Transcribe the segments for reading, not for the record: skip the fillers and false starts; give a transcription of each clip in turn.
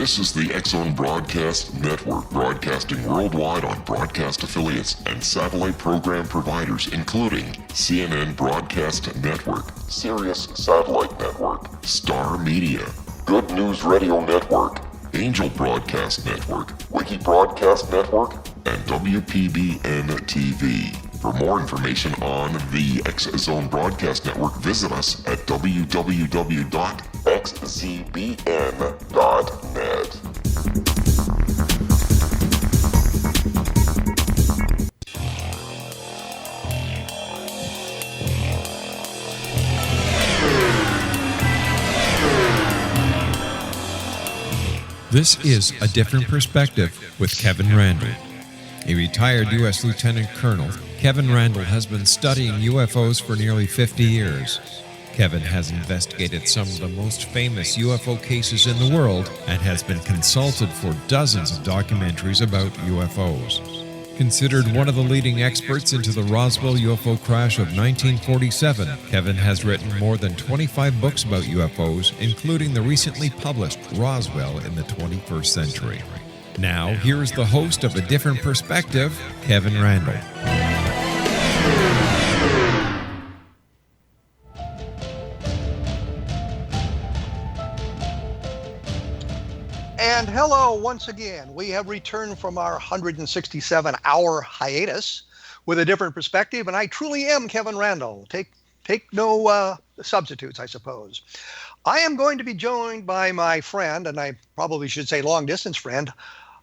This is the X-Zone Broadcast Network, broadcasting worldwide on broadcast affiliates and satellite program providers, including CNN Broadcast Network, Sirius Satellite Network, Star Media, Good News Radio Network, Angel Broadcast Network, Wiki Broadcast Network, and WPBN TV. For more information on the X-Zone Broadcast Network, visit us at www.xzbn.net. This is A Different Perspective with Kevin Randle. A retired U.S. Lieutenant Colonel, Kevin Randle has been studying UFOs for nearly 50 years. Kevin has investigated some of the most famous UFO cases in the world and has been consulted for dozens of documentaries about UFOs. Considered one of the leading experts into the Roswell UFO crash of 1947, Kevin has written more than 25 books about UFOs, including the recently published Roswell in the 21st Century. Now, here is the host of A Different Perspective, Kevin Randle. And hello once again. We have returned from our 167-hour hiatus with A Different Perspective, and I truly am Kevin Randle. Take no substitutes, I suppose. I am going to be joined by my friend, and I probably should say long-distance friend,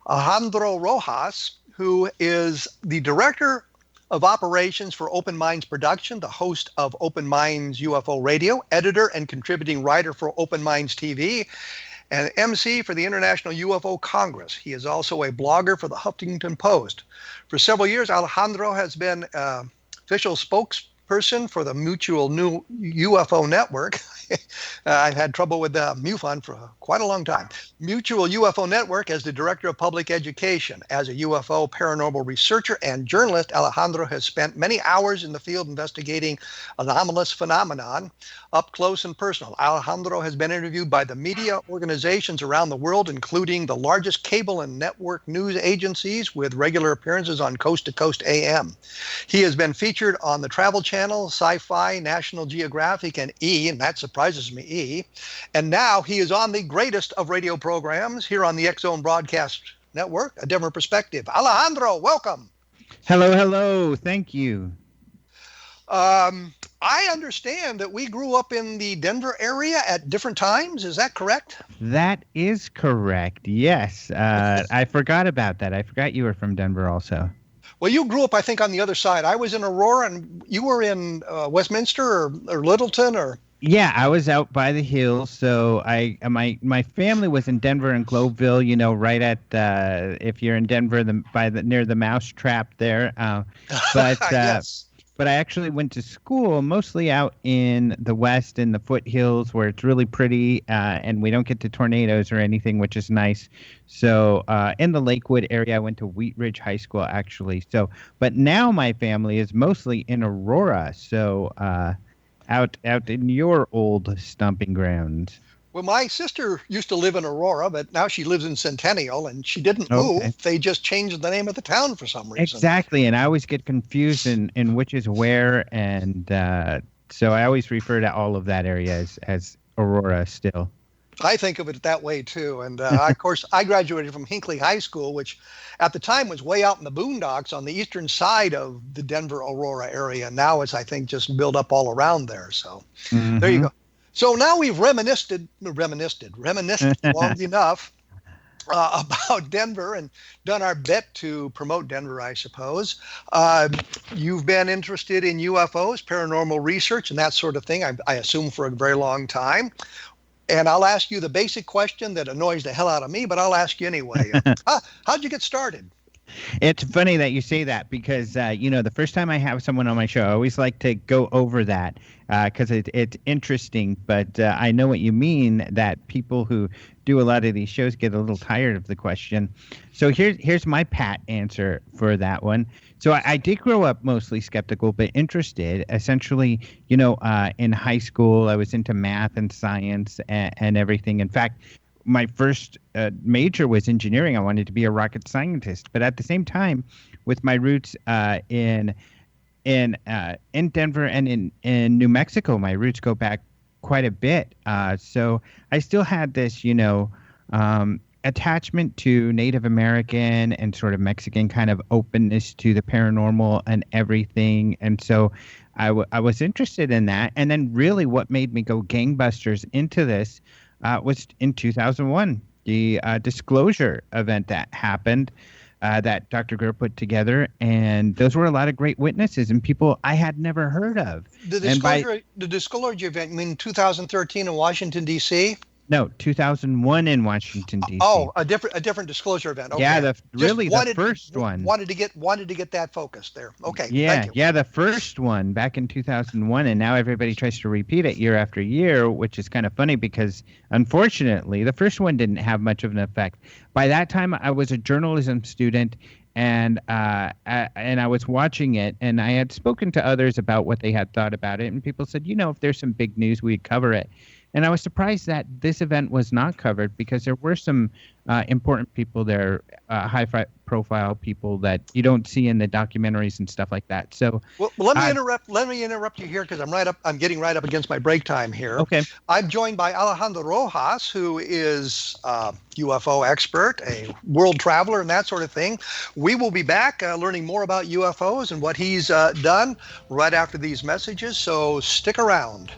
Alejandro Rojas, who is the director of operations for Open Minds Production, the host of Open Minds UFO Radio, editor and contributing writer for Open Minds TV, and emcee for the International UFO Congress. He is also a blogger for the Huffington Post. For several years, Alejandro has been official spokesperson for the Mutual UFO Network. I've had trouble with MUFON for quite a long time. Mutual UFO Network as the Director of Public Education. As a UFO paranormal researcher and journalist, Alejandro has spent many hours in the field investigating anomalous phenomenon up close and personal. Alejandro has been interviewed by the media organizations around the world, including the largest cable and network news agencies, with regular appearances on Coast to Coast AM. He has been featured on the Travel Channel, Syfy, National Geographic, and E, and that surprises me, E. And now he is on the greatest of radio programs here on the X-Zone Broadcast Network, A Different Perspective. Alejandro, welcome. Hello. Thank you. I understand that we grew up in the Denver area at different times. Is that correct? That is correct. Yes. I forgot about that. I forgot you were from Denver also. Well, you grew up, I think, on the other side. I was in Aurora, and you were in Westminster or Littleton, or? Yeah, I was out by the hills. So my family was in Denver and Globeville. You know, right at if you're in Denver, near the Mousetrap there. Yes. But I actually went to school mostly out in the West in the foothills where it's really pretty and we don't get to tornadoes or anything, which is nice. So in the Lakewood area, I went to Wheat Ridge High School, actually. But now my family is mostly in Aurora. So out in your old stomping grounds. Well, my sister used to live in Aurora, but now she lives in Centennial, and she didn't move. They just changed the name of the town for some reason. Exactly, and I always get confused in which is where, and so I always refer to all of that area as Aurora still. I think of it that way, too. And, of course, I graduated from Hinckley High School, which at the time was way out in the boondocks on the eastern side of the Denver-Aurora area. Now it's, I think, just built up all around there. So There you go. So now we've reminisced long enough about Denver and done our bit to promote Denver, I suppose. You've been interested in UFOs, paranormal research, and that sort of thing, I assume, for a very long time. And I'll ask you the basic question that annoys the hell out of me, but I'll ask you anyway. How'd you get started? It's funny that you say that because, the first time I have someone on my show, I always like to go over that because it's interesting. But I know what you mean, that people who do a lot of these shows get a little tired of the question. So here's my pat answer for that one. So I did grow up mostly skeptical, but interested. Essentially, in high school, I was into math and science and everything. In fact, my first major was engineering. I wanted to be a rocket scientist. But at the same time, with my roots in Denver and in New Mexico, my roots go back quite a bit. So I still had this, attachment to Native American and sort of Mexican kind of openness to the paranormal and everything. And so I was interested in that. And then really what made me go gangbusters into this was in 2001, the disclosure event that happened that Dr. Greer put together. And those were a lot of great witnesses and people I had never heard of. The disclosure event, you mean 2013 in Washington, D.C.? No, 2001 in Washington, D.C. Oh, a different disclosure event. Okay. Yeah, the first one. Wanted to get that focused there. Okay. Yeah, the first one back in 2001, and now everybody tries to repeat it year after year, which is kind of funny because unfortunately, the first one didn't have much of an effect. By that time, I was a journalism student, and I was watching it, and I had spoken to others about what they had thought about it, and people said, if there's some big news, we'd cover it. And I was surprised that this event was not covered because there were some important people there, high-profile people that you don't see in the documentaries and stuff like that. So, well, let me interrupt. Let me interrupt you here because I'm getting right up against my break time here. Okay. I'm joined by Alejandro Rojas, who is a UFO expert, a world traveler, and that sort of thing. We will be back learning more about UFOs and what he's done right after these messages. So stick around.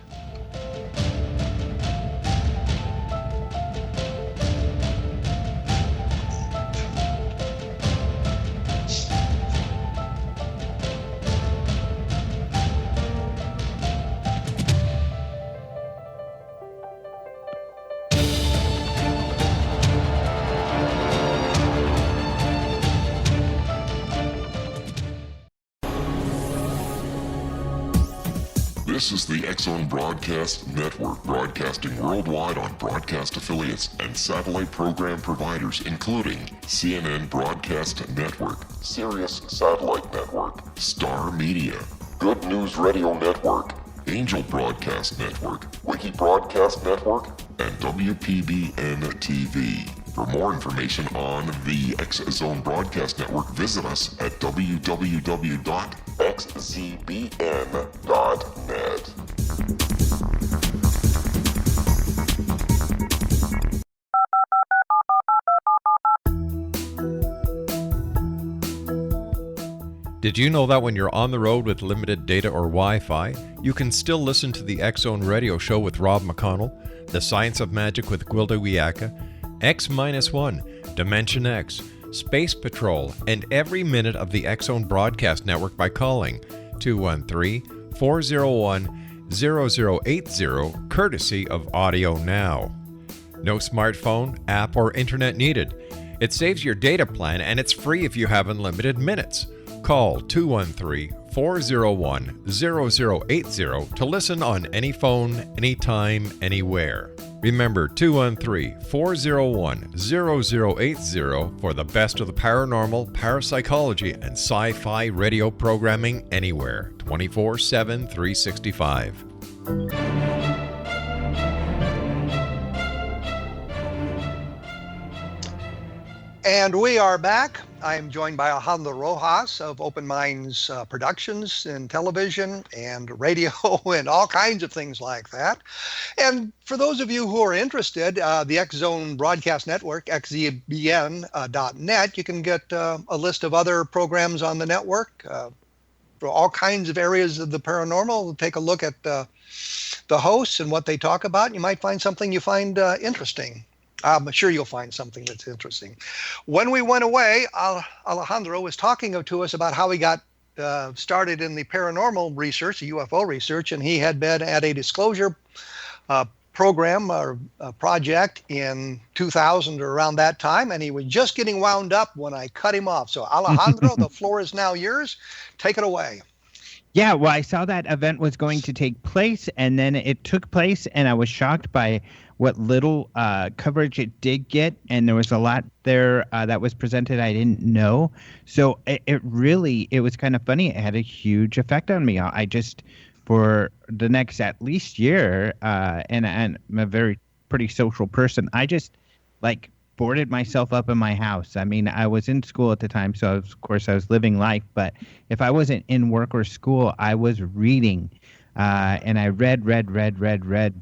This is the X-Zone Broadcast Network, broadcasting worldwide on broadcast affiliates and satellite program providers, including CNN Broadcast Network, Sirius Satellite Network, Star Media, Good News Radio Network, Angel Broadcast Network, Wiki Broadcast Network, and WPBN TV. For more information on the X-Zone Broadcast Network, visit us at www.xzbn.net. Did you know that when you're on the road with limited data or Wi-Fi, you can still listen to the X-Zone Radio Show with Rob McConnell, The Science of Magic with Gwilda Wiyaka, X-1, Dimension X, Space Patrol, and every minute of the X-Zone Broadcast Network by calling 213-401-0080, courtesy of Audio Now. No smartphone, app, or internet needed. It saves your data plan and it's free if you have unlimited minutes. Call 213-401-0080 to listen on any phone, anytime, anywhere. Remember 213-401-0080 for the best of the paranormal, parapsychology, and sci-fi radio programming anywhere, 24/7, 365. And we are back. I am joined by Alejandro Rojas of Open Minds Productions in television and radio and all kinds of things like that. And for those of you who are interested, the X-Zone Broadcast Network, xzbn.net, you can get a list of other programs on the network for all kinds of areas of the paranormal. Take a look at the hosts and what they talk about. You might find something you find interesting. I'm sure you'll find something that's interesting. When we went away, Alejandro was talking to us about how he got started in the paranormal research, the UFO research, and he had been at a disclosure program or project in 2000 or around that time, and he was just getting wound up when I cut him off. So Alejandro, the floor is now yours. Take it away. Yeah, well, I saw that event was going to take place, and then it took place, and I was shocked by what little coverage it did get, and there was a lot there that was presented I didn't know. So it was kind of funny. It had a huge effect on me. I just, for the next at least year, and I'm a pretty social person, I just like boarded myself up in my house. I mean, I was in school at the time, so of course I was living life. But if I wasn't in work or school, I was reading. And I read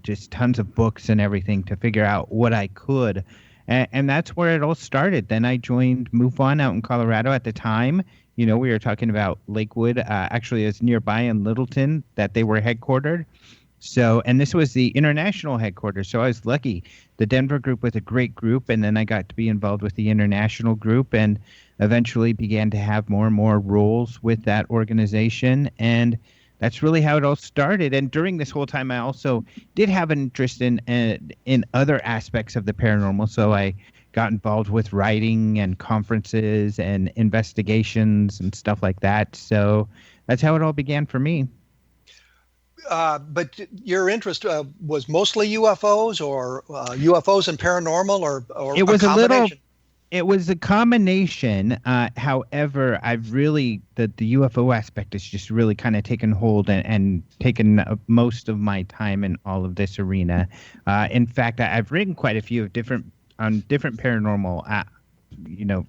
just tons of books and everything to figure out what I could. And that's where it all started. Then I joined MUFON out in Colorado at the time. You know, we were talking about Lakewood. Actually, it's nearby in Littleton that they were headquartered. So, and this was the international headquarters. So I was lucky. The Denver group was a great group. And then I got to be involved with the international group and eventually began to have more and more roles with that organization. And that's really how it all started. And during this whole time, I also did have an interest in other aspects of the paranormal. So I got involved with writing and conferences and investigations and stuff like that. So that's how it all began for me. But your interest was mostly UFOs or UFOs and paranormal or it was a combination? It was a combination. However, I've really, the UFO aspect has just really kind of taken hold and taken most of my time in all of this arena. In fact, I've written quite a few of different paranormal,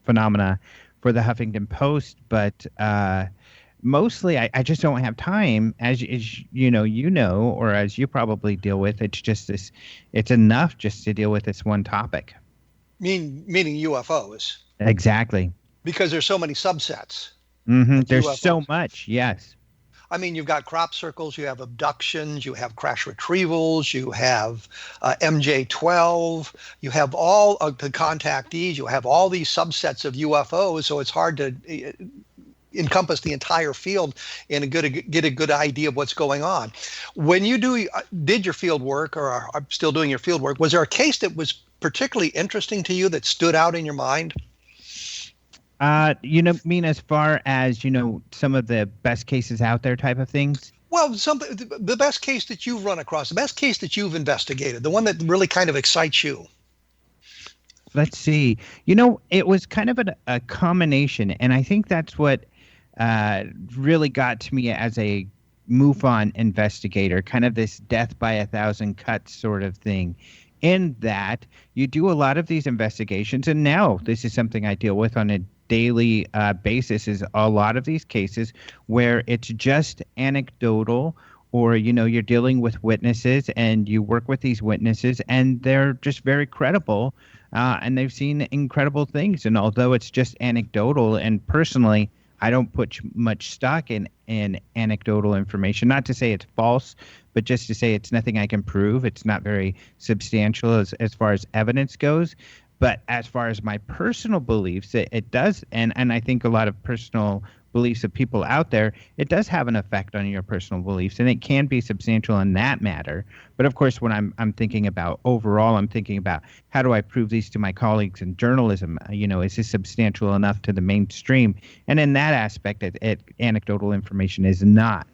phenomena for the Huffington Post, but mostly I just don't have time, as you know, or as you probably deal with. It's just this, it's enough just to deal with this one topic. Meaning UFOs. Exactly. Because there's so many subsets. Mm-hmm. There's UFOs. So much, yes. I mean, you've got crop circles, you have abductions, you have crash retrievals, you have MJ-12, you have all of the contactees, you have all these subsets of UFOs, so it's hard to encompass the entire field and get a good idea of what's going on. When you did your field work, or are still doing your field work, was there a case that was particularly interesting to you that stood out in your mind? Mean as far as, some of the best cases out there type of things? Well, the best case that you've run across, the best case that you've investigated, the one that really kind of excites you. Let's see. It was kind of a combination, and I think that's what really got to me as a MUFON investigator, kind of this death by 1,000 cuts sort of thing. In that you do a lot of these investigations, and now this is something I deal with on a daily basis, is a lot of these cases where it's just anecdotal, or you're dealing with witnesses and you work with these witnesses and they're just very credible, and they've seen incredible things. And although it's just anecdotal, and personally I don't put much stock in anecdotal information, not to say it's false, but just to say it's nothing I can prove. It's not very substantial as far as evidence goes. But as far as my personal beliefs, it does. And I think a lot of personal beliefs of people out there, it does have an effect on your personal beliefs, and it can be substantial in that matter. But of course, when I'm thinking about overall, I'm thinking about how do I prove these to my colleagues in journalism? Is this substantial enough to the mainstream? And in that aspect, anecdotal information is not.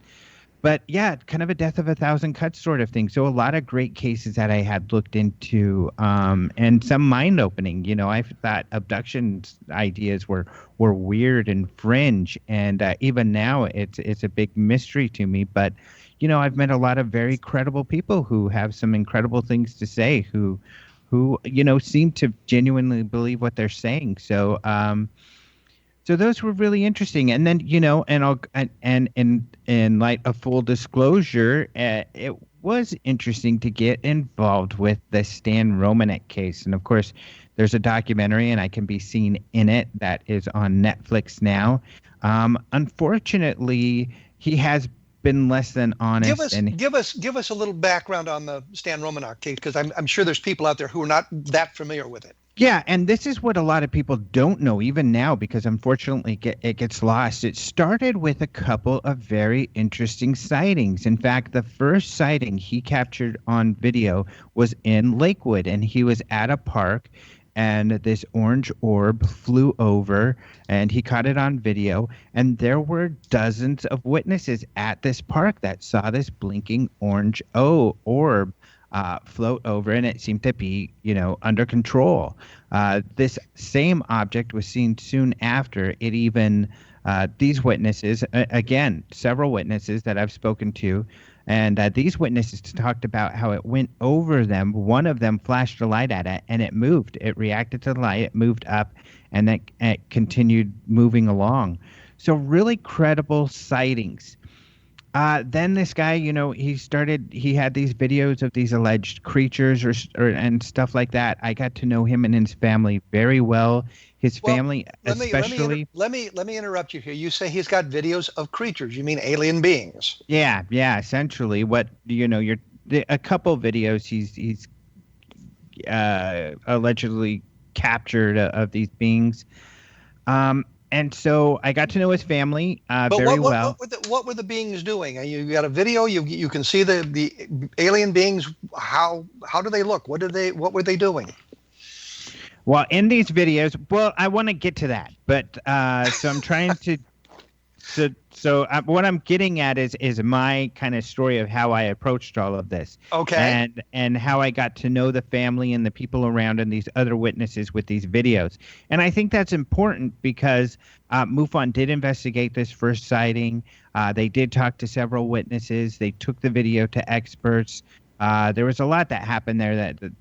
But yeah, kind of a death of 1,000 cuts sort of thing. So a lot of great cases that I had looked into, and some mind-opening. I thought abduction ideas were weird and fringe, and even now it's a big mystery to me. But I've met a lot of very credible people who have some incredible things to say, who seem to genuinely believe what they're saying. So So those were really interesting. And then, and in light of full disclosure, it was interesting to get involved with the Stan Romanek case. And of course, there's a documentary, and I can be seen in it, that is on Netflix now. Unfortunately, he has been less than honest. Give us a little background on the Stan Romanek case, because I'm sure there's people out there who are not that familiar with it. Yeah, and this is what a lot of people don't know even now, because unfortunately it gets lost. It started with a couple of very interesting sightings. In fact, the first sighting he captured on video was in Lakewood, and he was at a park, and this orange orb flew over, and he caught it on video, and there were dozens of witnesses at this park that saw this blinking orange orb float over, and it seemed to be, under control. This same object was seen soon after. It even, these witnesses, again, several witnesses that I've spoken to, And these witnesses talked about how it went over them. One of them flashed a light at it, and it moved. It reacted to the light. It moved up, and then it continued moving along. So really credible sightings. Then this guy, he had these videos of these alleged creatures and stuff like that. I got to know him and his family very well. His family, especially. Let me interrupt you here. You say he's got videos of creatures. You mean alien beings? Yeah. Essentially, a couple videos he's allegedly captured of these beings. And so I got to know his family very well. What were the beings doing? You got a video. You can see the alien beings. How do they look? What were they doing? Well, in these videos, I want to get to that, but so I'm trying to. What I'm getting at is my kind of story of how I approached all of this. Okay. And how I got to know the family and the people around and these other witnesses with these videos. And I think that's important because MUFON did investigate this first sighting. They did talk to several witnesses. They took the video to experts. There was a lot that happened there that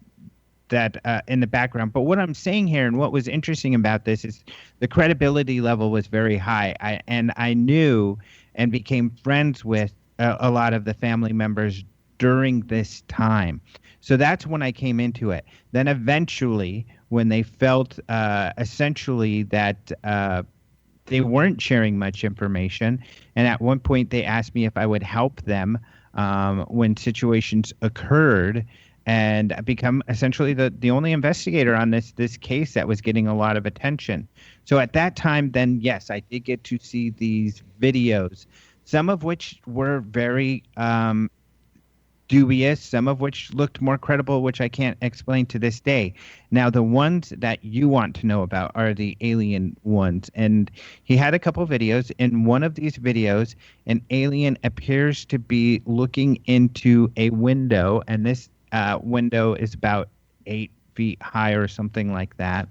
in the background. But what I'm saying here and what was interesting about this is the credibility level was very high. I knew and became friends with a lot of the family members during this time. So that's when I came into it. Then eventually, when they felt essentially that they weren't sharing much information, and at one point they asked me if I would help them when situations occurred, and become essentially the only investigator on this case that was getting a lot of attention. So at that time, then, yes, I did get to see these videos, some of which were very dubious, some of which looked more credible, which I can't explain to this day. Now, the ones that you want to know about are the alien ones. And he had a couple videos. In one of these videos, an alien appears to be looking into a window, and this window is about 8 feet high or something like that.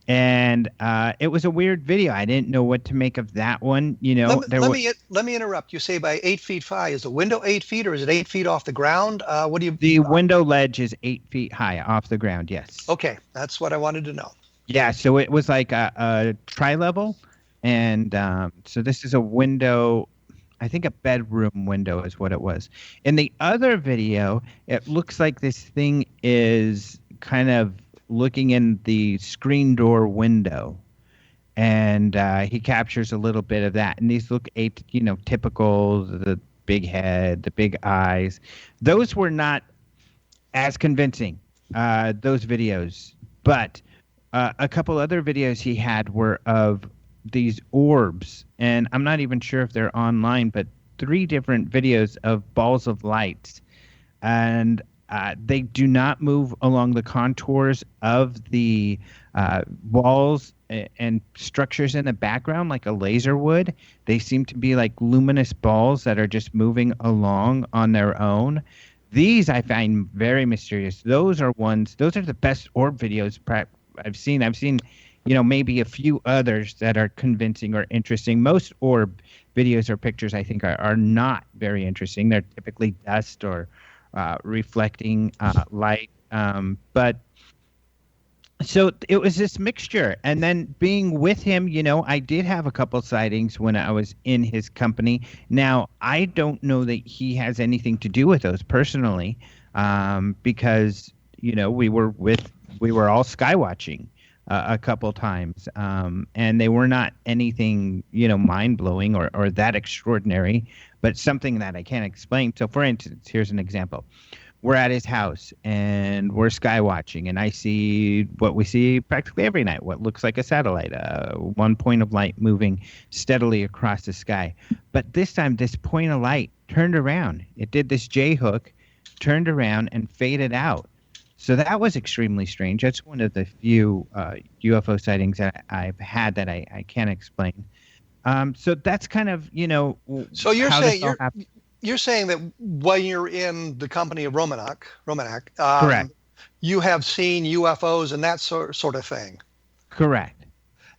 And it was a weird video. I didn't know what to make of that one. Let me interrupt. You say by 8 feet high. Is the window 8 feet or is it 8 feet off the ground? The window ledge is 8 feet high off the ground. Yes. Okay, that's what I wanted to know. Yeah. So it was like a tri-level, and so this is a window. I think a bedroom window is what it was. In the other video, it looks like this thing is kind of looking in the screen door window. And he captures a little bit of that. And these look typical, the big head, the big eyes. Those were not as convincing, those videos. But a couple other videos he had were of these orbs, and I'm not even sure if they're online, but 3 different videos of balls of light, and they do not move along the contours of the walls and structures in the background like a laser would. They seem to be like luminous balls that are just moving along on their own. These I find very mysterious. Those are the best orb videos I've seen. I've seen maybe a few others that are convincing or interesting. Most orb videos or pictures, I think, are not very interesting. They're typically dust or reflecting light. But so it was this mixture. And then being with him, I did have a couple sightings when I was in his company. Now, I don't know that he has anything to do with those personally, because, we were all sky watching a couple times, and they were not anything, mind-blowing or that extraordinary, but something that I can't explain. So, for instance, here's an example. We're at his house, and we're sky watching, and I see what we see practically every night, what looks like a satellite, one point of light moving steadily across the sky. But this time, this point of light turned around. It did this J-hook, turned around, and faded out. So that was extremely strange. That's one of the few UFO sightings that I've had that I can't explain. So that's kind of, So you're saying that when you're in the company of Romanak, correct, you have seen UFOs and that sort of thing. Correct.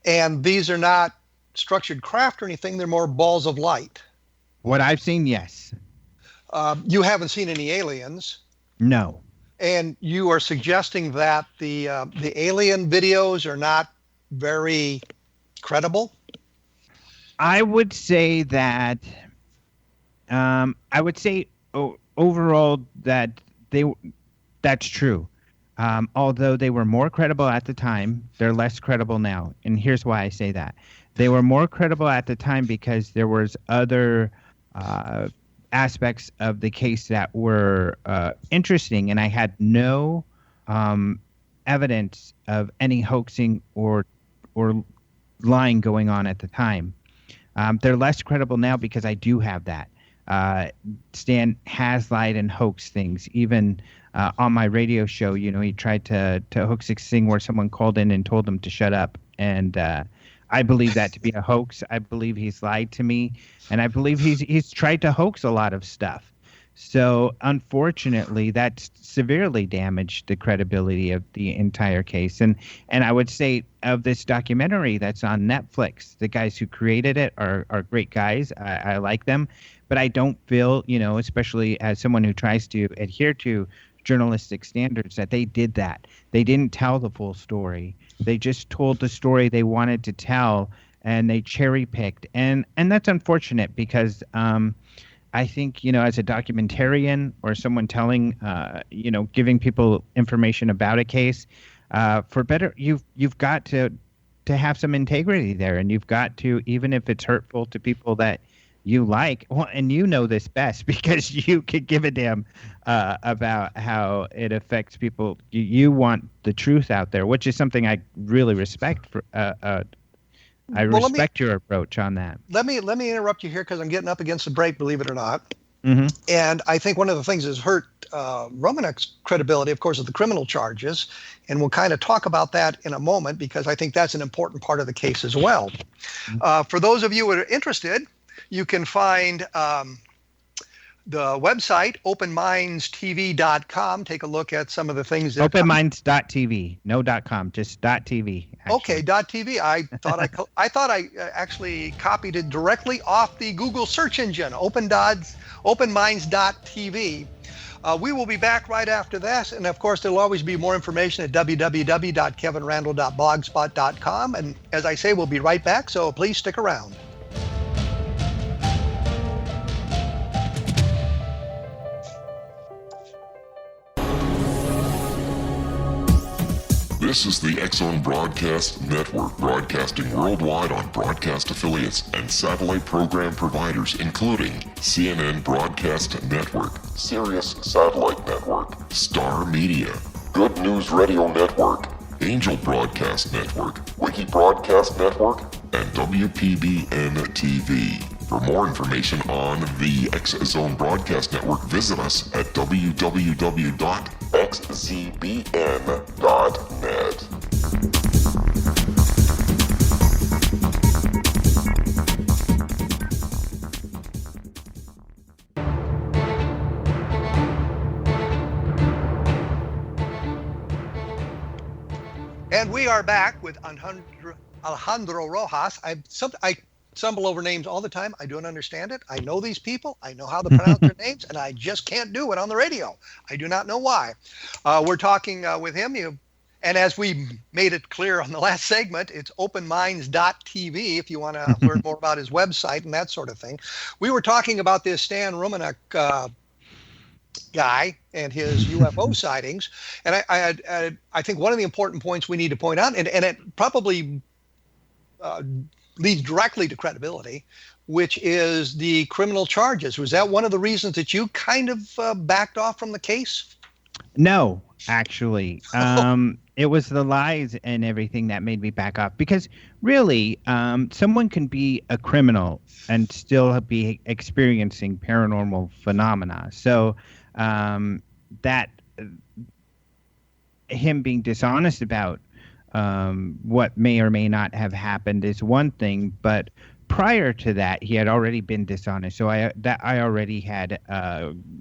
And these are not structured craft or anything. They're more balls of light. What I've seen, yes. You haven't seen any aliens. No. And you are suggesting that the alien videos are not very credible? I would say that overall that that's true. Although they were more credible at the time, they're less credible now. And here's why I say that. They were more credible at the time because there was other aspects of the case that were interesting, and I had no evidence of any hoaxing or lying going on at the time. They're less credible now because I do have that. Stan has lied and hoaxed things. Even on my radio show, he tried to hoax this thing where someone called in and told him to shut up. And I believe that to be a hoax. I believe he's lied to me, and I believe he's tried to hoax a lot of stuff. So unfortunately, that's severely damaged the credibility of the entire case. And I would say of this documentary that's on Netflix, the guys who created it are great guys. I like them, but I don't feel, especially as someone who tries to adhere to journalistic standards, that they did that. They didn't tell the full story. They just told the story they wanted to tell, and they cherry picked. And that's unfortunate because I think, as a documentarian or someone telling, giving people information about a case, for better, you've got to have some integrity there, and you've got to, even if it's hurtful to people that you like, well, and this best because you could give a damn about how it affects people. You want the truth out there, which is something I really respect. I respect your approach on that. Let me interrupt you here because I'm getting up against the break, believe it or not. Mm-hmm. And I think one of the things that's hurt Romanek's credibility, of course, is the criminal charges. And we'll kind of talk about that in a moment because I think that's an important part of the case as well. Mm-hmm. For those of you who are interested, you can find the website, openmindstv.com. Take a look at some of the things that... Openminds.tv. No .com, just .tv. Actually. Okay, .tv. I thought I actually copied it directly off the Google search engine, openminds.tv. We will be back right after this. And of course, there'll always be more information at www.kevinrandle.blogspot.com. And as I say, we'll be right back. So please stick around. This is the X-Zone Broadcast Network, broadcasting worldwide on broadcast affiliates and satellite program providers, including CNN Broadcast Network, Sirius Satellite Network, Star Media, Good News Radio Network, Angel Broadcast Network, Wiki Broadcast Network, and WPBN TV. For more information on the X-Zone Broadcast Network, visit us at www.xzbn.net. And we are back with Alejandro Rojas. I stumble over names all the time. I don't understand it. I know these people. I know how to pronounce their names, and I just can't do it on the radio. I do not know why. We're talking with him. And as we made it clear on the last segment, it's openminds.tv if you want to learn more about his website and that sort of thing. We were talking about this Stan Romanek guy and his UFO sightings. And I think one of the important points we need to point out, and it probably leads directly to credibility, which is the criminal charges. Was that one of the reasons that you kind of backed off from the case? No, actually. It was the lies and everything that made me back off. Because really, someone can be a criminal and still be experiencing paranormal phenomena. So that him being dishonest about what may or may not have happened is one thing, but prior to that, he had already been dishonest. So I already had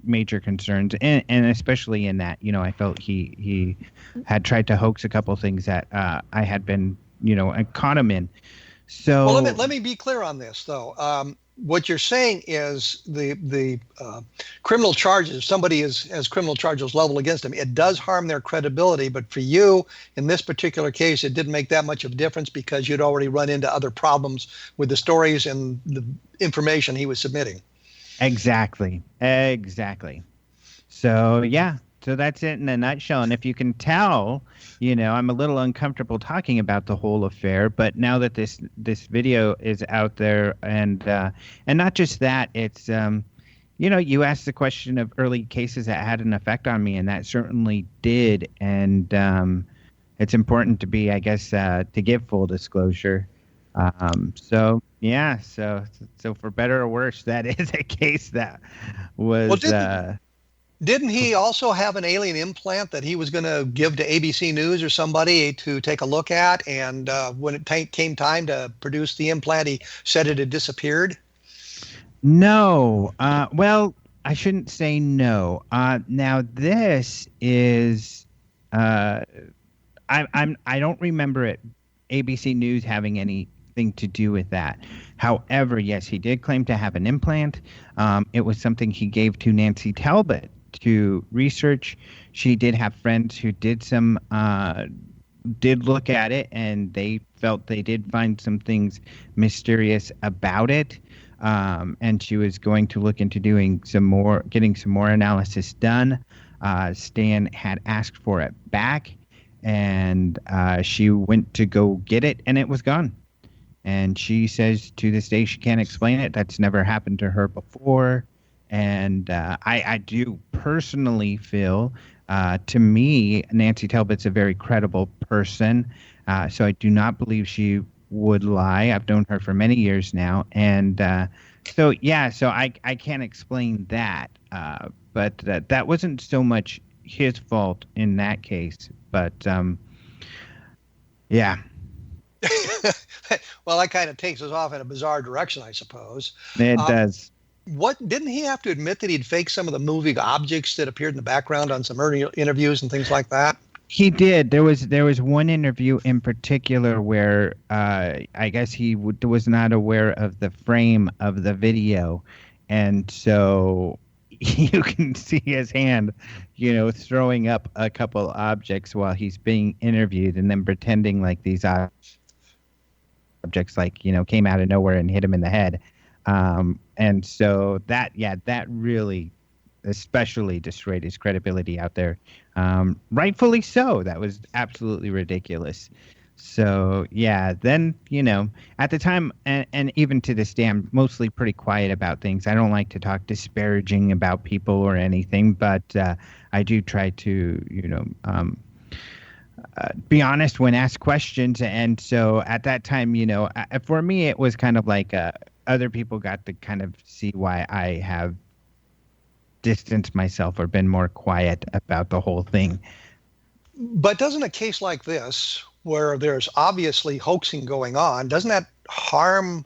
major concerns, and especially in that, I felt he had tried to hoax a couple things that I had been, I caught him in. So well, let me be clear on this though. what you're saying is the criminal charges, if somebody has criminal charges leveled against them, it does harm their credibility. But for you, in this particular case, it didn't make that much of a difference because you'd already run into other problems with the stories and the information he was submitting. Exactly. So, yeah. So that's it in a nutshell. And if you can tell, I'm a little uncomfortable talking about the whole affair. But now that this video is out there, and not just that, it's you asked the question of early cases that had an effect on me, and that certainly did. And it's important to be, I guess, to give full disclosure. So yeah. So for better or worse, that is a case that was. Well, didn't he also have an alien implant that he was going to give to ABC News or somebody to take a look at? And when it came time to produce the implant, he said it had disappeared? No. Well, I shouldn't say no. Now, this is... I don't remember ABC News having anything to do with that. However, yes, he did claim to have an implant. It was something he gave to Nancy Talbot to research. She did have friends who did look at it, and they felt they did find some things mysterious about it. And she was going to look into getting some more analysis done. Stan had asked for it back, and she went to go get it, and it was gone. And she says to this day she can't explain it. That's never happened to her before. And I do personally feel, to me, Nancy Talbot's a very credible person. So I do not believe she would lie. I've known her for many years now. And so I can't explain that. But that wasn't so much his fault in that case. But yeah. Well, that kind of takes us off in a bizarre direction, I suppose. It does. What didn't he have to admit that he'd faked some of the moving objects that appeared in the background on some early interviews and things like that? He did. There was one interview in particular where I guess he was not aware of the frame of the video, and so you can see his hand, throwing up a couple objects while he's being interviewed, and then pretending like these objects came out of nowhere and hit him in the head. And so that really especially destroyed his credibility out there. Rightfully so. That was absolutely ridiculous. So, yeah, then, at the time, and even to this day, I'm mostly pretty quiet about things. I don't like to talk disparaging about people or anything, but I do try to, be honest when asked questions. And so at that time, for me, it was kind of like other people got to kind of see why I have distanced myself or been more quiet about the whole thing. But doesn't a case like this, where there's obviously hoaxing going on, doesn't that harm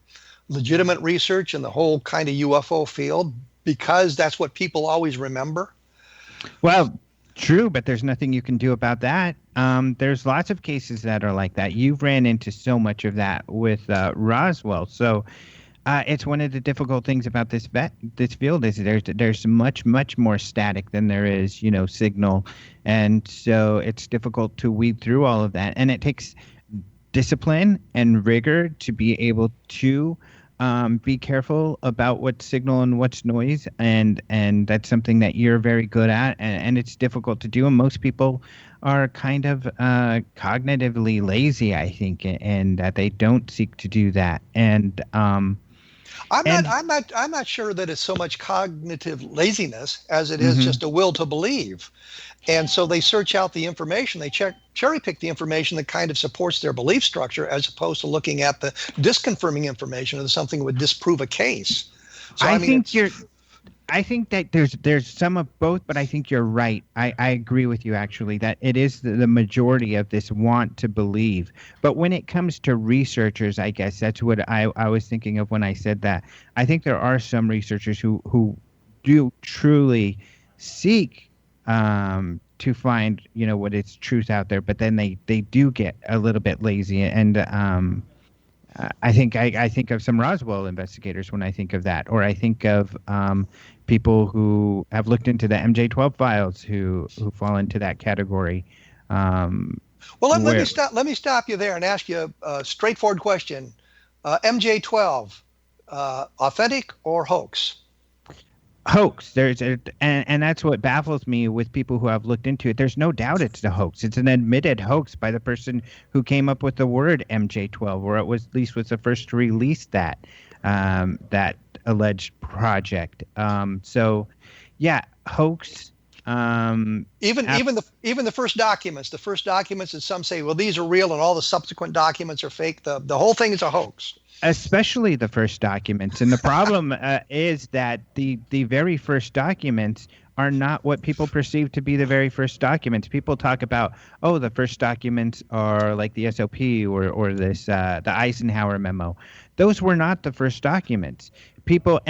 legitimate research in the whole kind of UFO field? Because that's what people always remember? Well, true, but there's nothing you can do about that. There's lots of cases that are like that. You've ran into so much of that with Roswell. So it's one of the difficult things about this field is there's much more static than there is, signal, and so it's difficult to weed through all of that, and it takes discipline and rigor to be able to be careful about what's signal and what's noise, and that's something that you're very good at, and it's difficult to do, and most people are kind of cognitively lazy, I think, and that they don't seek to do that, and I'm not sure that it's so much cognitive laziness as it is just a will to believe. And so they search out the information, they cherry pick the information that kind of supports their belief structure, as opposed to looking at the disconfirming information or something that would disprove a case. So I think that there's some of both, but I think you're right. I agree with you, actually, that it is the majority of this want to believe. But when it comes to researchers, I guess that's what I was thinking of when I said that. I think there are some researchers who do truly seek to find, what is truth out there, but then they do get a little bit lazy. And I think of some Roswell investigators when I think of that, or I think of people who have looked into the MJ12 files who fall into that category. Well, let me stop you there and ask you a straightforward question. MJ12, authentic or hoax? Hoax. And that's what baffles me with people who have looked into it. There's no doubt it's a hoax. It's an admitted hoax by the person who came up with the word MJ12, or at least was the first to release that alleged project. So, yeah, hoax. Even the first documents that some say, well, these are real, and all the subsequent documents are fake. The whole thing is a hoax. Especially the first documents. And the problem is that the very first documents are not what people perceive to be the very first documents. People talk about, the first documents are like the SOP or this the Eisenhower memo. Those were not the first documents. People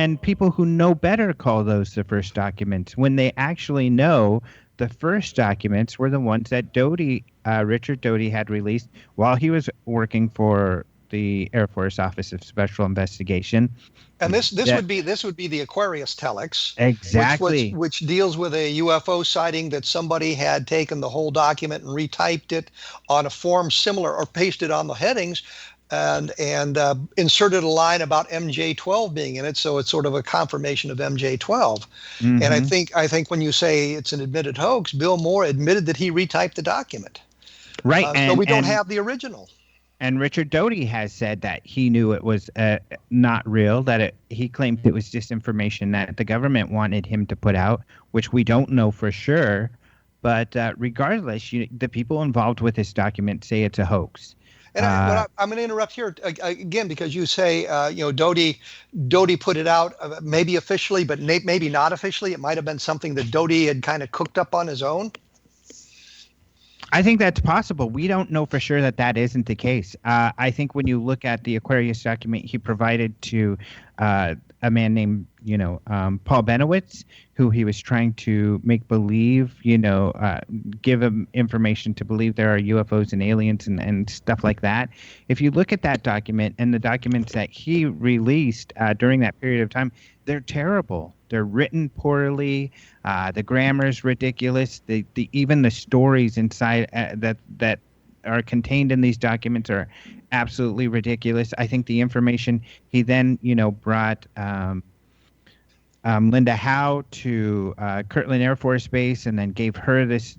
who know better call those the first documents when they actually know the first documents were the ones that Richard Doty had released while he was working for the Air Force Office of Special Investigation. And this would be the Aquarius telex, exactly, which deals with a UFO sighting that somebody had taken the whole document and retyped it on a form similar, or pasted on the headings, and inserted a line about MJ12 being in it, so it's sort of a confirmation of MJ12. Mm-hmm. And I think when you say it's an admitted hoax, Bill Moore admitted that he retyped the document. Right, so we don't have the original. And Richard Doty has said that he knew it was not real, that he claimed it was just information that the government wanted him to put out, which we don't know for sure. But regardless, the people involved with this document say it's a hoax. And I'm going to interrupt here again, because you say, Doty put it out, maybe officially, but maybe not officially. It might have been something that Doty had kind of cooked up on his own. I think that's possible. We don't know for sure that isn't the case. I think when you look at the Aquarius document he provided to a man named, Paul Benowitz, who he was trying to make believe, give him information to believe there are UFOs and aliens and stuff like that. If you look at that document and the documents that he released during that period of time, they're terrible. They're written poorly. The grammar's ridiculous. Even the stories inside that are contained in these documents are absolutely ridiculous. I think the information he then, brought Linda Howe to Kirtland Air Force Base, and then gave her this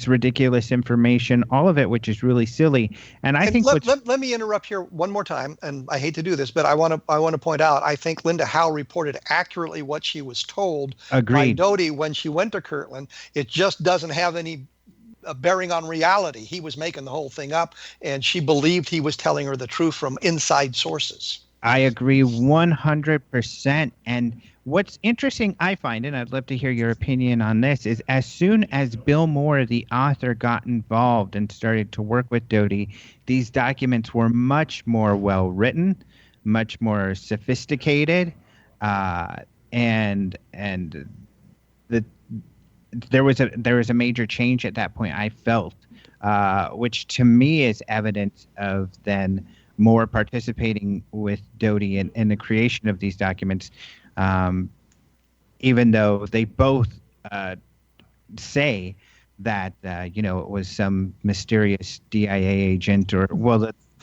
ridiculous information, all of it, which is really silly. And I think let me interrupt here one more time, and I hate to do this, but I want to point out, I think Linda Howe reported accurately what she was told by Doty when she went to Kirtland. It just doesn't have any bearing on reality. He was making the whole thing up, and she believed he was telling her the truth from inside sources. I agree 100%. And what's interesting, I find, and I'd love to hear your opinion on this, is as soon as Bill Moore, the author, got involved and started to work with Doty, these documents were much more well written, much more sophisticated, and there was a major change at that point, I felt, which to me is evidence of then Moore participating with Doty in the creation of these documents, even though they both say that it was some mysterious DIA agent, or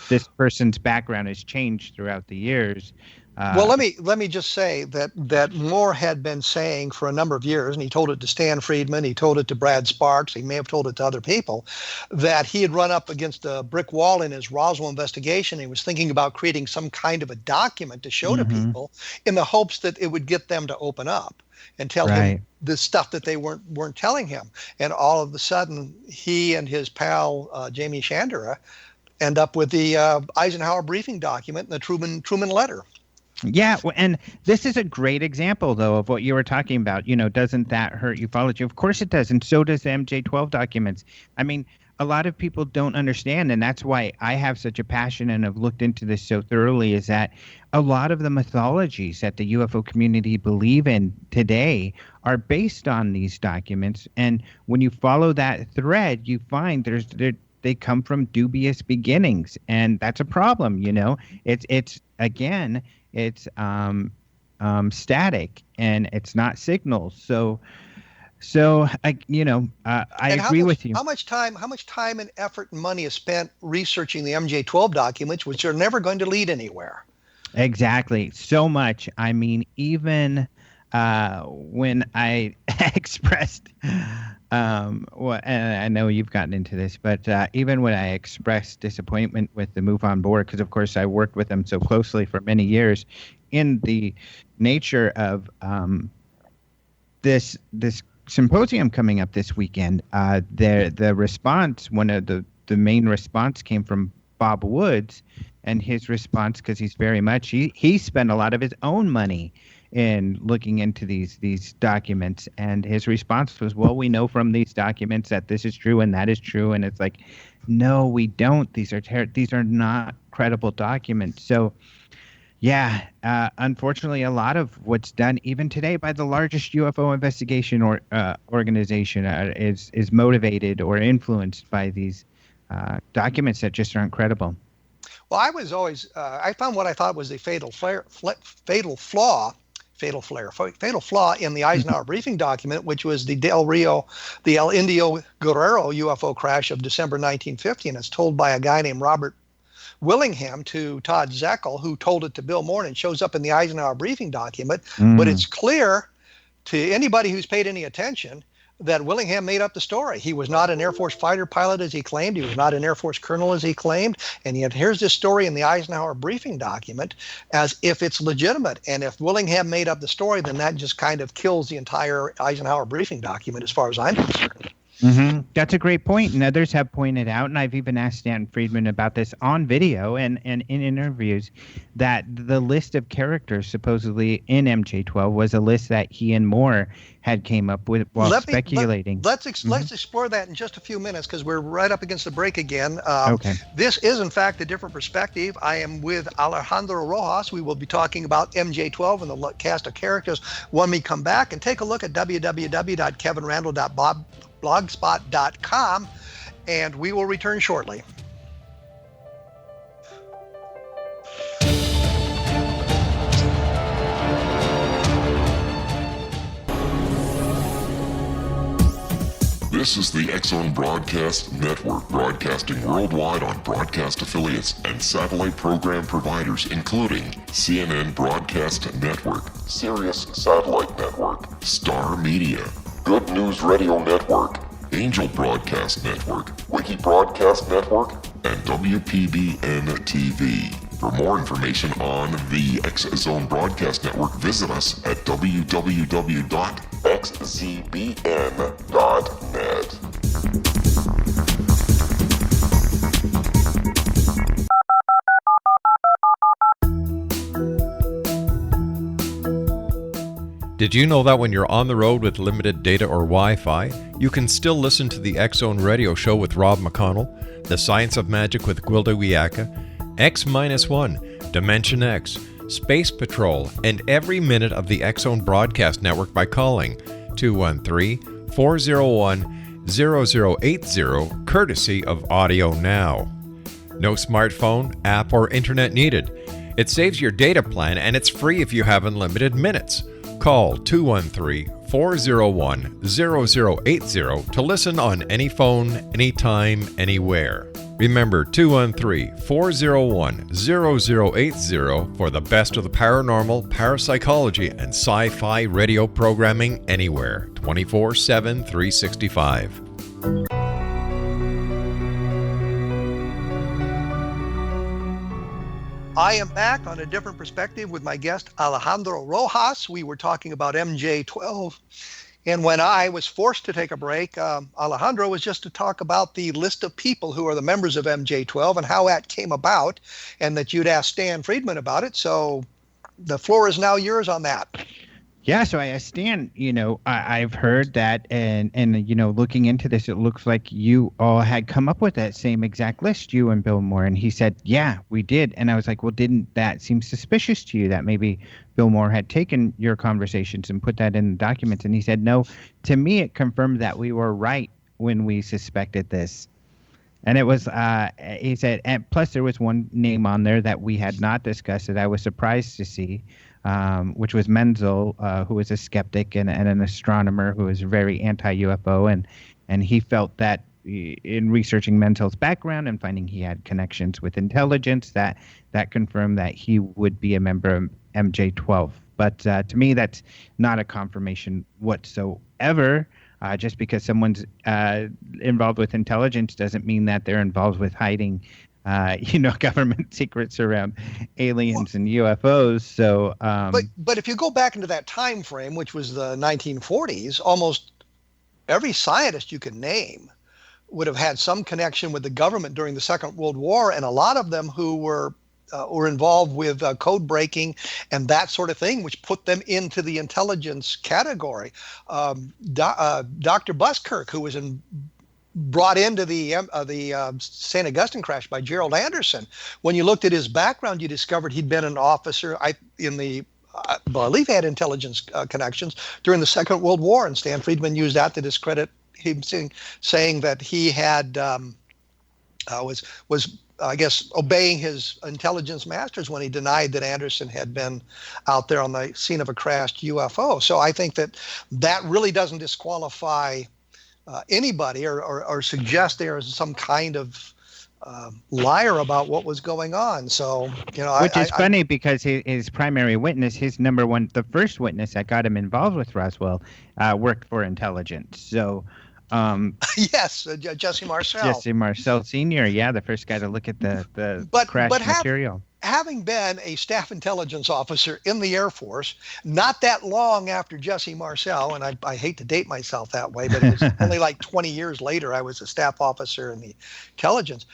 this person's background has changed throughout the years. Well, let me just say that Moore had been saying for a number of years, and he told it to Stan Friedman, he told it to Brad Sparks, he may have told it to other people, that he had run up against a brick wall in his Roswell investigation. He was thinking about creating some kind of a document to show to people in the hopes that it would get them to open up and tell him the stuff that they weren't telling him. And all of a sudden, he and his pal Jamie Chandra end up with the Eisenhower briefing document and the Truman letter. Yeah, and this is a great example, though, of what you were talking about. Doesn't that hurt ufology? Of course it does, and so does the MJ12 documents. I mean, a lot of people don't understand, and that's why I have such a passion and have looked into this so thoroughly, is that a lot of the mythologies that the UFO community believe in today are based on these documents. And when you follow that thread, you find they come from dubious beginnings, and that's a problem. It's static, and it's not signals. So I agree with you. How much time and effort and money is spent researching the MJ12 documents, which are never going to lead anywhere? Exactly. So much. I mean, even when I expressed, and I know you've gotten into this, but even when I expressed disappointment with the Move On board, because of course I worked with them so closely for many years, in the nature of this symposium coming up this weekend, the response, one of the main response came from Bob Woods, and his response, because he's very much he spent a lot of his own money in looking into these documents, and his response was, well, we know from these documents that this is true and that is true, and it's like, no, we don't. These are not credible documents. So yeah, unfortunately, a lot of what's done even today by the largest UFO investigation organization is motivated or influenced by these documents that just aren't credible. Well, I was always I found what I thought was the fatal flaw in the Eisenhower briefing document, which was the El Indio Guerrero UFO crash of December 1950, and it's told by a guy named Robert Willingham to Todd Zeckel, who told it to Bill Moore, and shows up in the Eisenhower briefing document. But it's clear to anybody who's paid any attention that Willingham made up the story. He was not an Air Force fighter pilot as he claimed. He was not an Air Force colonel as he claimed. And yet here's this story in the Eisenhower briefing document as if it's legitimate. And if Willingham made up the story, then that just kind of kills the entire Eisenhower briefing document as far as I'm concerned. Mm-hmm. That's a great point, and others have pointed out, and I've even asked Stan Friedman about this on video and in interviews, that the list of characters supposedly in MJ12 was a list that he and Moore had came up with while speculating. Let's explore that in just a few minutes, because we're right up against the break again. Okay. This is, in fact, a different perspective. I am with Alejandro Rojas. We will be talking about MJ12 and the cast of characters when we come back, and take a look at www.kevinrandle.blogspot.com, and we will return shortly. This is the X-Zone Broadcast Network, broadcasting worldwide on broadcast affiliates and satellite program providers, including CNN Broadcast Network, Sirius Satellite Network, Star Media, Good News Radio Network, Angel Broadcast Network, Wiki Broadcast Network, and WPBN TV. For more information on the X-Zone Broadcast Network, visit us at www.xzbn.net. Did you know that when you're on the road with limited data or Wi-Fi, you can still listen to the X-Zone Radio Show with Rob McConnell, The Science of Magic with Gwilda Wiyaka, X-1, Dimension X, Space Patrol, and every minute of the X-Zone Broadcast Network by calling 213-401-0080, courtesy of Audio Now. No smartphone, app, or internet needed. It saves your data plan, and it's free if you have unlimited minutes. Call 213-401-0080 to listen on any phone, anytime, anywhere. Remember, 213-401-0080 for the best of the paranormal, parapsychology, and sci-fi radio programming anywhere, 24/7, 365. I am back on a different perspective with my guest, Alejandro Rojas. We were talking about MJ12. And when I was forced to take a break, Alejandro was just to talk about the list of people who are the members of MJ12 and how that came about, and that you'd asked Stan Friedman about it. So the floor is now yours on that. Yeah, so I asked Stan, I've heard that, and looking into this, it looks like you all had come up with that same exact list, you and Bill Moore. And he said, yeah, we did. And I was like, well, didn't that seem suspicious to you that maybe Bill Moore had taken your conversations and put that in the documents? And he said, no, to me, it confirmed that we were right when we suspected this. And it was, he said, and plus there was one name on there that we had not discussed that I was surprised to see, which was Menzel, who was a skeptic and an astronomer who was very anti-UFO. And he felt that in researching Menzel's background and finding he had connections with intelligence, that confirmed that he would be a member of MJ-12. But to me, that's not a confirmation whatsoever. Just because someone's involved with intelligence doesn't mean that they're involved with hiding, government secrets around aliens and UFOs. So, but if you go back into that time frame, which was the 1940s, almost every scientist you can name would have had some connection with the government during the Second World War, and a lot of them who were involved with code breaking and that sort of thing, which put them into the intelligence category. Dr. Buskirk, who was brought into the St. Augustine crash by Gerald Anderson, when you looked at his background, you discovered he'd been an officer I believe he had intelligence connections during the Second World War, and Stan Friedman used that to discredit him, saying that he had was I guess obeying his intelligence masters when he denied that Anderson had been out there on the scene of a crashed UFO. So I think that really doesn't disqualify anybody or suggest there is some kind of liar about what was going on. So, which is funny because his primary witness, his number one, the first witness that got him involved with Roswell, worked for intelligence. So, yes, Jesse Marcel. Jesse Marcel Sr., the first guy to look at the crash material. Having been a staff intelligence officer in the Air Force, not that long after Jesse Marcel, and I hate to date myself that way, but it was only like 20 years later I was a staff officer in the intelligence.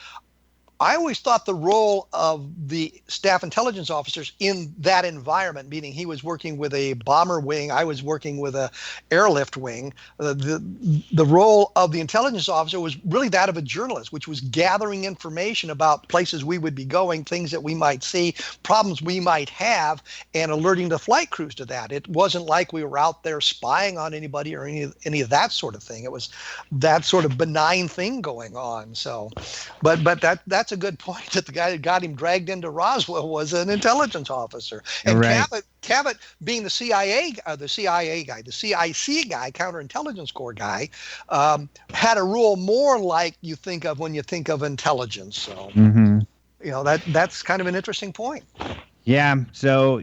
I always thought the role of the staff intelligence officers in that environment, meaning he was working with a bomber wing, I was working with a airlift wing, the role of the intelligence officer was really that of a journalist, which was gathering information about places we would be going, things that we might see, problems we might have, and alerting the flight crews to that. It wasn't like we were out there spying on anybody or any of that sort of thing. It was that sort of benign thing going on. So, but that's a good point, that the guy that got him dragged into Roswell was an intelligence officer. And right. Cabot being the CIA guy, the CIC guy, counterintelligence corps guy, had a rule more like you think of when you think of intelligence. So, that's kind of an interesting point. Yeah. So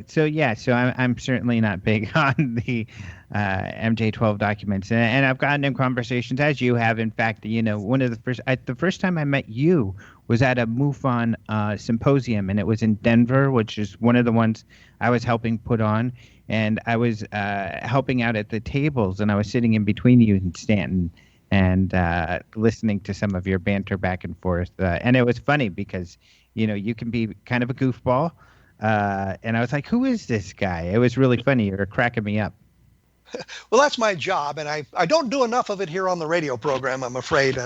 I'm certainly not big on the MJ-12 documents, and I've gotten in conversations, as you have. In fact, one of the first time I met you was at a MUFON symposium, and it was in Denver, which is one of the ones I was helping put on, and I was helping out at the tables, and I was sitting in between you and Stanton, and listening to some of your banter back and forth, and it was funny because you can be kind of a goofball. And I was like, who is this guy? It was really funny. You were cracking me up. Well, that's my job, and I don't do enough of it here on the radio program, I'm afraid,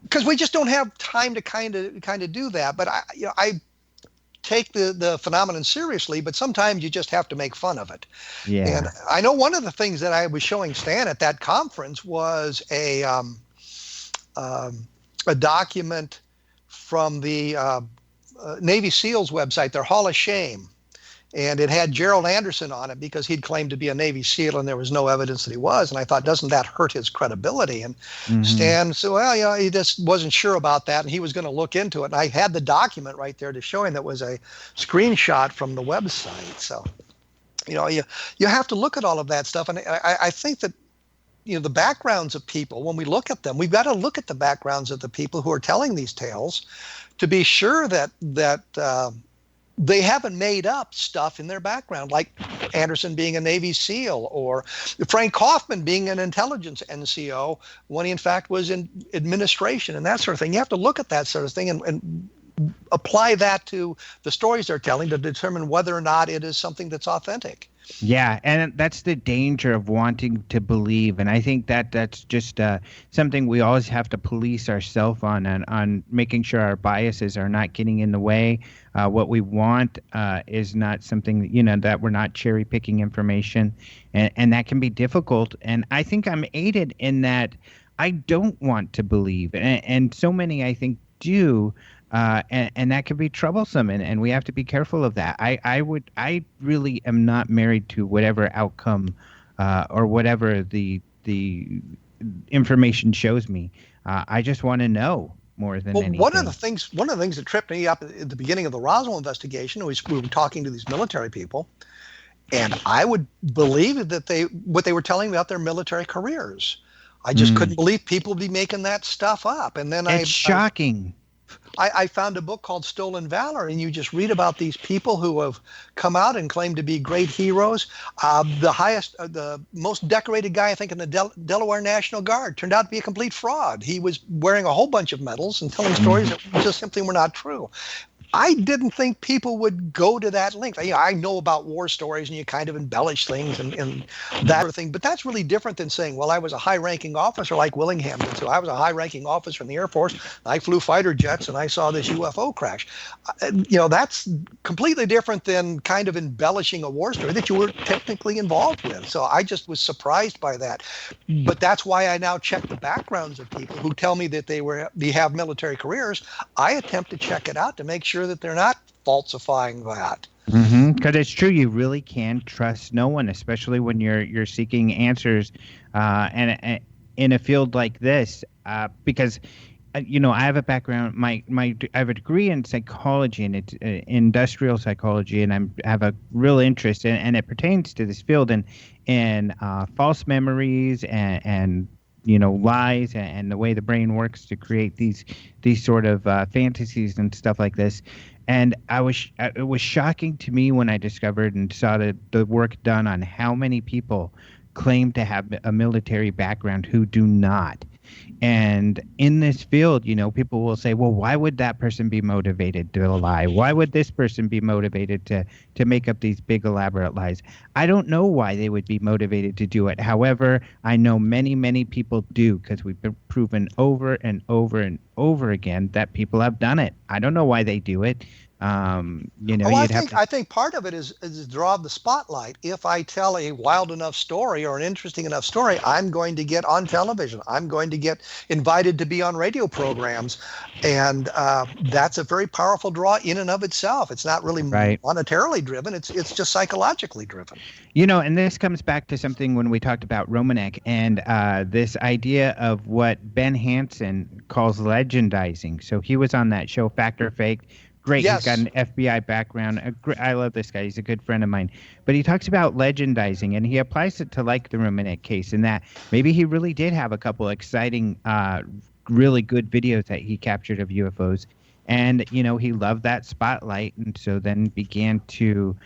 because we just don't have time to kind of do that. But I take the phenomenon seriously, but sometimes you just have to make fun of it. Yeah. And I know one of the things that I was showing Stan at that conference was a document from the Navy SEALs website, their Hall of Shame. And it had Gerald Anderson on it because he'd claimed to be a Navy SEAL and there was no evidence that he was. And I thought, doesn't that hurt his credibility? And Stan said, well, he just wasn't sure about that. And he was going to look into it. And I had the document right there to show him that was a screenshot from the website. So, you have to look at all of that stuff. And I think that, the backgrounds of people, when we look at them, we've got to look at the backgrounds of the people who are telling these tales to be sure that they haven't made up stuff in their background, like Anderson being a Navy SEAL or Frank Kaufman being an intelligence NCO when he in fact was in administration and that sort of thing. You have to look at that sort of thing and apply that to the stories they're telling to determine whether or not it is something that's authentic. Yeah, and that's the danger of wanting to believe, and I think that's just something we always have to police ourselves on making sure our biases are not getting in the way. What we want is not something, that we're not cherry picking information, and that can be difficult. And I think I'm aided in that I don't want to believe, and so many I think do, and that can be troublesome, and we have to be careful of that. I really am not married to whatever outcome or whatever the information shows me. I just want to know more than anything. One of the things that tripped me up at the beginning of the Roswell investigation was we were talking to these military people, and I would believe that what they were telling me about their military careers. I just couldn't believe people would be making that stuff up. And then it's shocking. I found a book called Stolen Valor, and you just read about these people who have come out and claimed to be great heroes. The most decorated guy, I think, in the Delaware National Guard turned out to be a complete fraud. He was wearing a whole bunch of medals and telling stories that just simply were not true. I didn't think people would go to that length. I know about war stories and you kind of embellish things and that sort of thing, but that's really different than saying, well, I was a high-ranking officer like Willingham did. So I was a high-ranking officer in the Air Force. I flew fighter jets and I saw this UFO crash. That's completely different than kind of embellishing a war story that you were technically involved with. So I just was surprised by that. But that's why I now check the backgrounds of people who tell me that they have military careers. I attempt to check it out to make sure that they're not falsifying that. Because it's true, you really can trust no one, especially when you're seeking answers, and in a field like this. Because I have a background. I have a degree in psychology, and it's industrial psychology, and I have a real interest, and it pertains to this field and false memories and lies and the way the brain works to create these sort of fantasies and stuff like this. And it was shocking to me when I discovered and saw the work done on how many people claim to have a military background who do not. And in this field, people will say, well, why would that person be motivated to lie? Why would this person be motivated to make up these big elaborate lies? I don't know why they would be motivated to do it. However, I know many, many people do, because we've been proven over and over and over again that people have done it. I don't know why they do it. I think part of it is draw the spotlight. If I tell a wild enough story or an interesting enough story, I'm going to get on television. I'm going to get invited to be on radio programs, and that's a very powerful draw in and of itself. It's not really monetarily driven. It's just psychologically driven. And this comes back to something when we talked about Romanek and this idea of what Ben Hansen calls legendizing. So he was on that show, Fact or Fake. Great. Yes. He's got an FBI background. I love this guy. He's a good friend of mine. But he talks about legendizing, and he applies it to like the Romanek case, in that maybe he really did have a couple exciting, really good videos that he captured of UFOs. And, he loved that spotlight, and so then began to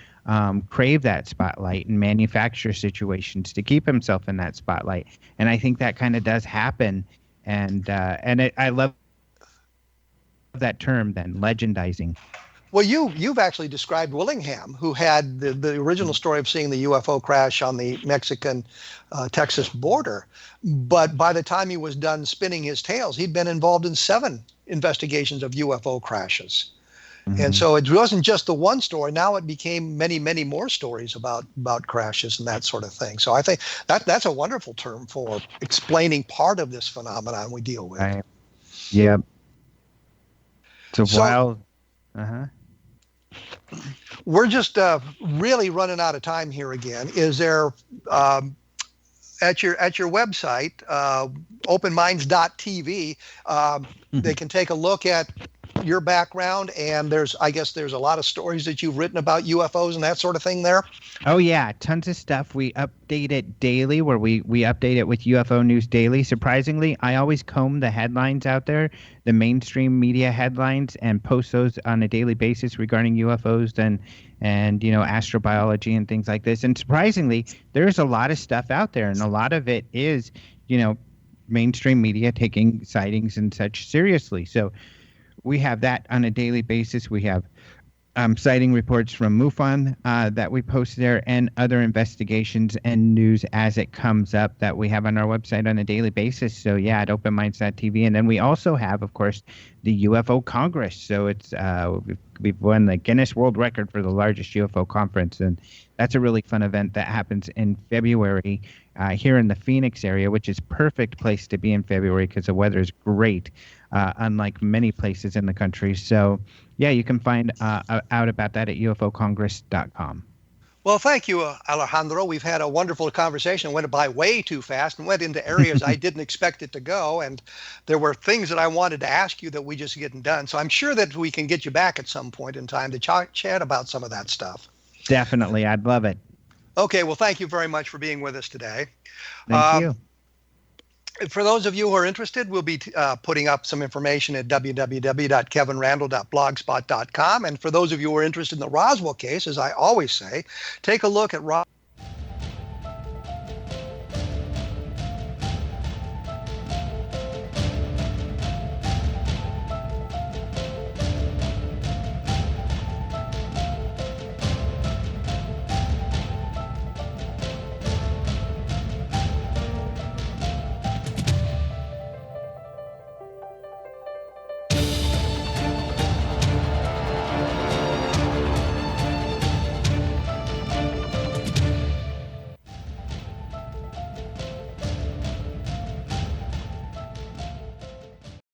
crave that spotlight and manufacture situations to keep himself in that spotlight. And I think that kind of does happen. And I love that term, then, legendizing. Well, you've actually described Willingham, who had the original story of seeing the UFO crash on the Mexican-Texas border. But by the time he was done spinning his tales, he'd been involved in 7 investigations of UFO crashes. And so it wasn't just the one story. Now it became many, many more stories about crashes and that sort of thing. So I think that's a wonderful term for explaining part of this phenomenon we deal with. Right. Yeah. So wild. We're just really running out of time here again. Is there at your website, openminds.tv, they can take a look at your background, and there's a lot of stories that you've written about UFOs and that sort of thing there? Oh yeah, tons of stuff. We update it daily, where we update it with UFO News Daily. Surprisingly, I always comb the headlines out there, the mainstream media headlines, and post those on a daily basis regarding UFOs and astrobiology and things like this. And surprisingly, there's a lot of stuff out there, and a lot of it is, mainstream media taking sightings and such seriously. So we have that on a daily basis. We have sighting reports from MUFON that we post there, and other investigations and news as it comes up that we have on our website on a daily basis. So yeah, at openminds.tv. And then we also have, of course, the UFO Congress. So it's we've won the Guinness World Record for the largest UFO conference, and that's a really fun event that happens in February here in the Phoenix area, which is perfect place to be in February because the weather is great, unlike many places in the country. So yeah, you can find out about that at ufocongress.com. Well, thank you, Alejandro. We've had a wonderful conversation. It went by way too fast and went into areas I didn't expect it to go. And there were things that I wanted to ask you that we just getting done. So I'm sure that we can get you back at some point in time to chat about some of that stuff. Definitely. I'd love it. Okay. Well, thank you very much for being with us today. Thank you. For those of you who are interested, we'll be putting up some information at www.kevinrandle.blogspot.com. And for those of you who are interested in the Roswell case, as I always say, take a look at